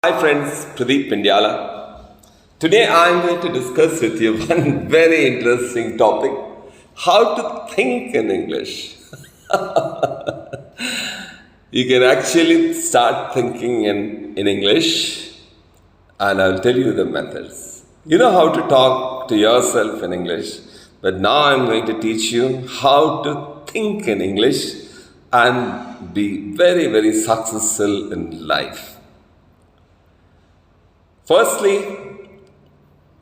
Hi friends, Pradeep Pindyala. Today I am going to discuss with you one very interesting topic, how to think in English. You can actually start thinking in English and I'll tell you the methods. You know how to talk to yourself in English, but now I'm going to teach you how to think in English and be very, very successful in life. Firstly,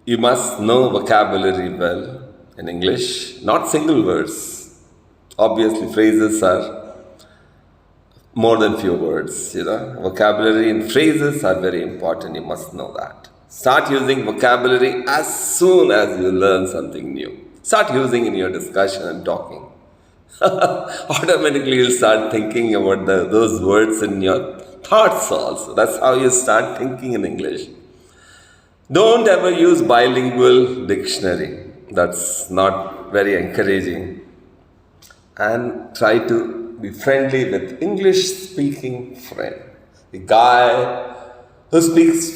you must know vocabulary well in English, not single words. Obviously, phrases are more than few words, Vocabulary and phrases are very important, you must know that. Start using vocabulary as soon as you learn something new. Start using in your discussion and talking. Automatically, you'll start thinking about those words in your thoughts also. That's how you start thinking in English. Don't ever use bilingual dictionary. That's not very encouraging. And try to be friendly with English speaking friend. A guy who speaks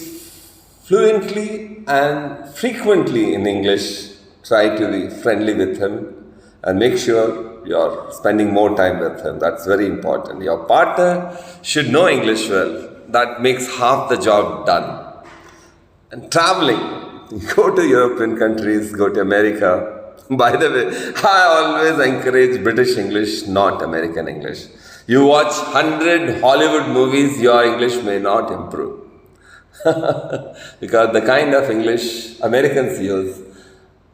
fluently and frequently in English, try to be friendly with him and make sure you're spending more time with him. That's very important. Your partner should know English well. That makes half the job done. And traveling, go to European countries, go to America. By the way, I always encourage British English, not American English. You watch 100 Hollywood movies, your English may not improve. Because the kind of English Americans use,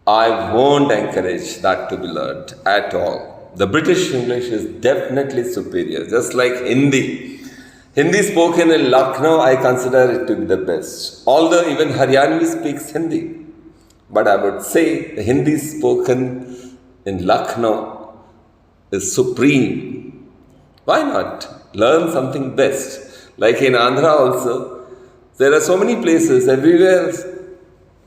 I won't encourage that to be learned at all. The British English is definitely superior, just like Hindi. Hindi spoken in Lucknow, I consider it to be the best. Although even Haryanvi speaks Hindi. But I would say the Hindi spoken in Lucknow is supreme. Why not? Learn something best. Like in Andhra also, there are so many places, everywhere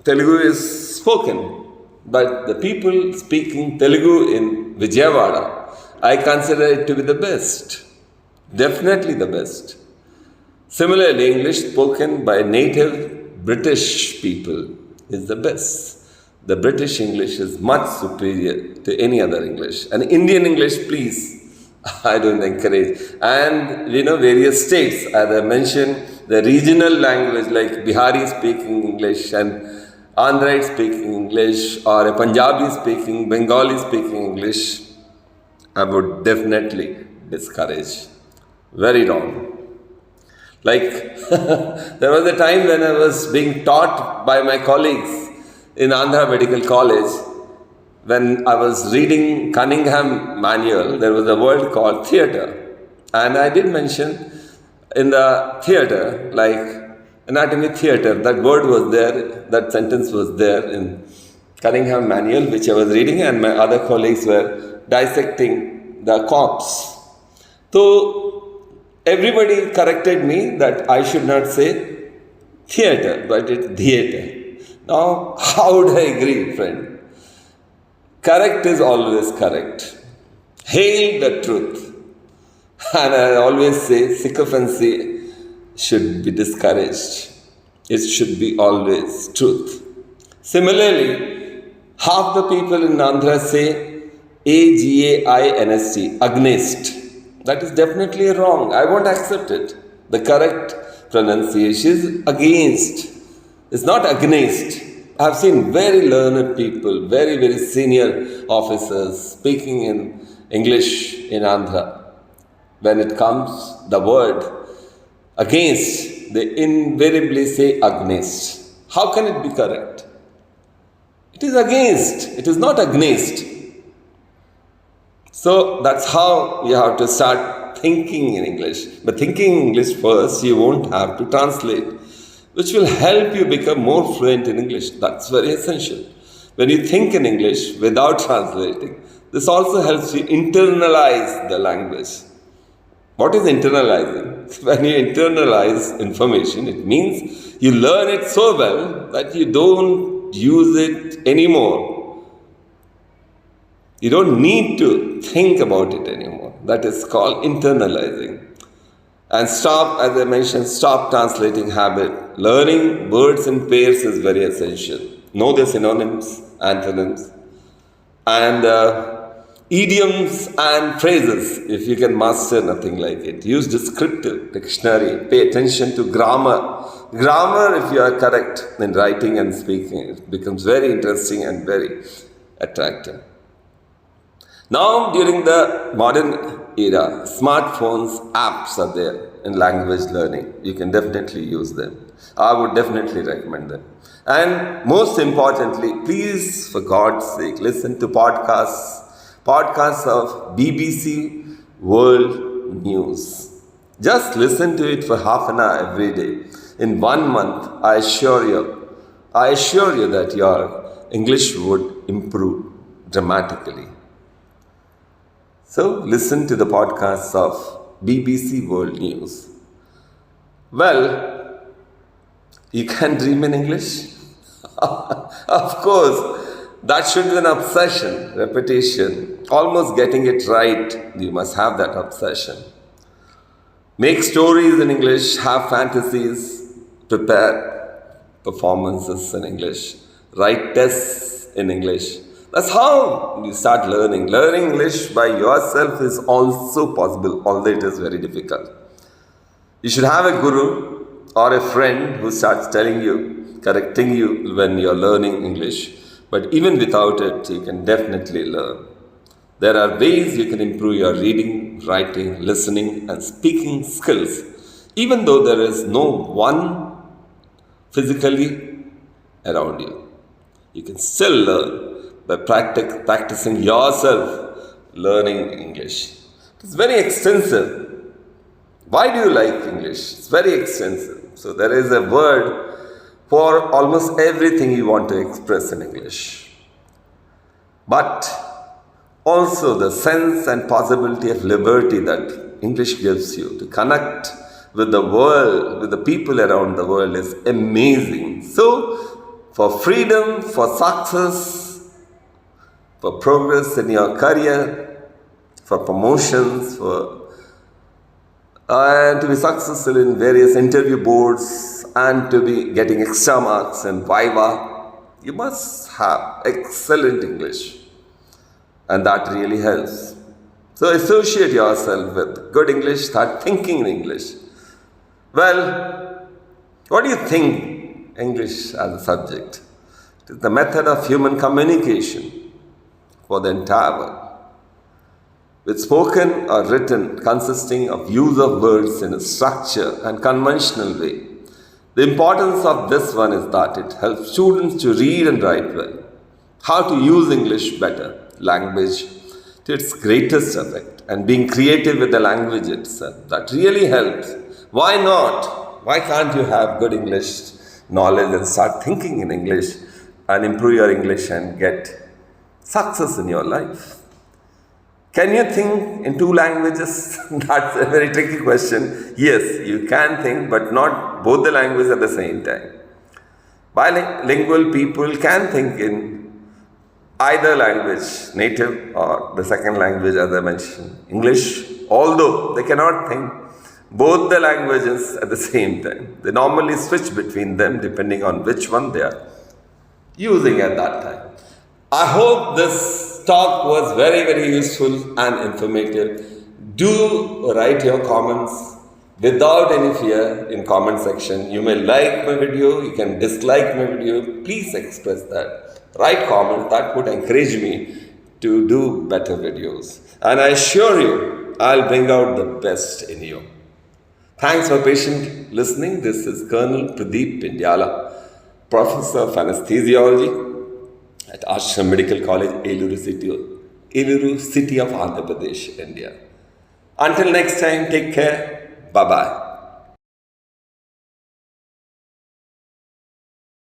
Telugu is spoken. But the people speaking Telugu in Vijayawada, I consider it to be the best. Definitely the best. Similarly, English spoken by native British people is the best. The British English is much superior to any other English. And Indian English, please, I don't encourage. And various states, as I mentioned, the regional language like Bihari speaking English and Andhra speaking English or a Punjabi speaking, Bengali speaking English, I would definitely discourage. Very wrong. Like, there was a time when I was being taught by my colleagues in Andhra Medical College, when I was reading Cunningham Manual, there was a word called theatre. And I did mention in the theatre, like anatomy theatre, that word was there, that sentence was there in Cunningham Manual, which I was reading, and my other colleagues were dissecting the corpse. So, everybody corrected me that I should not say theatre, but it's theatre. Now, how would I agree, friend? Correct is always correct. Hail the truth. And I always say sycophancy should be discouraged. It should be always truth. Similarly, half the people in Andhra say A-G-A-I-N-S-T, against. That is definitely wrong. I won't accept it. The correct pronunciation is against. It's not against. I have seen very learned people, very, very senior officers speaking in English in Andhra. When it comes the word against, they invariably say against. How can it be correct? It is against. It is not against. So that's how you have to start thinking in English. But thinking in English first, you won't have to translate, which will help you become more fluent in English. That's very essential. When you think in English without translating, this also helps you internalize the language. What is internalizing? When you internalize information, it means you learn it so well that you don't use it anymore. You don't need to think about it anymore. That is called internalizing. And stop, as I mentioned, stop translating habit. Learning words in pairs is very essential. Know the synonyms, antonyms, and idioms and phrases. If you can master nothing like it, use descriptive dictionary. Pay attention to grammar. Grammar, if you are correct in writing and speaking, it becomes very interesting and very attractive. Now, during the modern era, smartphones, apps are there in language learning. You can definitely use them. I would definitely recommend them. And most importantly, please, for God's sake, listen to podcasts of BBC World News. Just listen to it for half an hour every day. In 1 month, I assure you that your English would improve dramatically. So, listen to the podcasts of BBC World News. Well, you can dream in English? Of course, that should be an obsession, repetition, almost getting it right. You must have that obsession. Make stories in English, have fantasies, prepare performances in English, write tests in English. That's how you start learning. Learning English by yourself is also possible, although it is very difficult. You should have a guru or a friend who starts telling you, correcting you when you're learning English. But even without it, you can definitely learn. There are ways you can improve your reading, writing, listening, and speaking skills, even though there is no one physically around you. You can still learn by practicing yourself learning English. It's very extensive. Why do you like English? It's very extensive. So there is a word for almost everything you want to express in English. But also the sense and possibility of liberty that English gives you to connect with the world, with the people around the world is amazing. So for freedom, for success, for progress in your career, for promotions, and to be successful in various interview boards and to be getting extra marks in Viva, you must have excellent English. And that really helps. So associate yourself with good English, start thinking in English. Well, what do you think English as a subject? It is the method of human communication for the entire world, with spoken or written consisting of use of words in a structured and conventional way. The importance of this one is that it helps students to read and write well, how to use English better, language to its greatest effect, and being creative with the language itself. That really helps. Why not? Why can't you have good English knowledge and start thinking in English and improve your English and get success in your life? Can you think in 2 languages? That's a very tricky question. Yes, you can think, but not both the languages at the same time. Bilingual people can think in either language, native or the second language as I mentioned, English, although they cannot think both the languages at the same time. They normally switch between them depending on which one they are using at that time. I hope this talk was very, very useful and informative. Do write your comments without any fear in comment section. You may like my video, you can dislike my video. Please express that. Write comments, that would encourage me to do better videos. And I assure you, I'll bring out the best in you. Thanks for patient listening. This is Colonel Pradeep Pindyala, Professor of Anesthesiology at ASRAM Medical College, Eluru City of Andhra Pradesh, India. Until next time, take care. Bye-bye.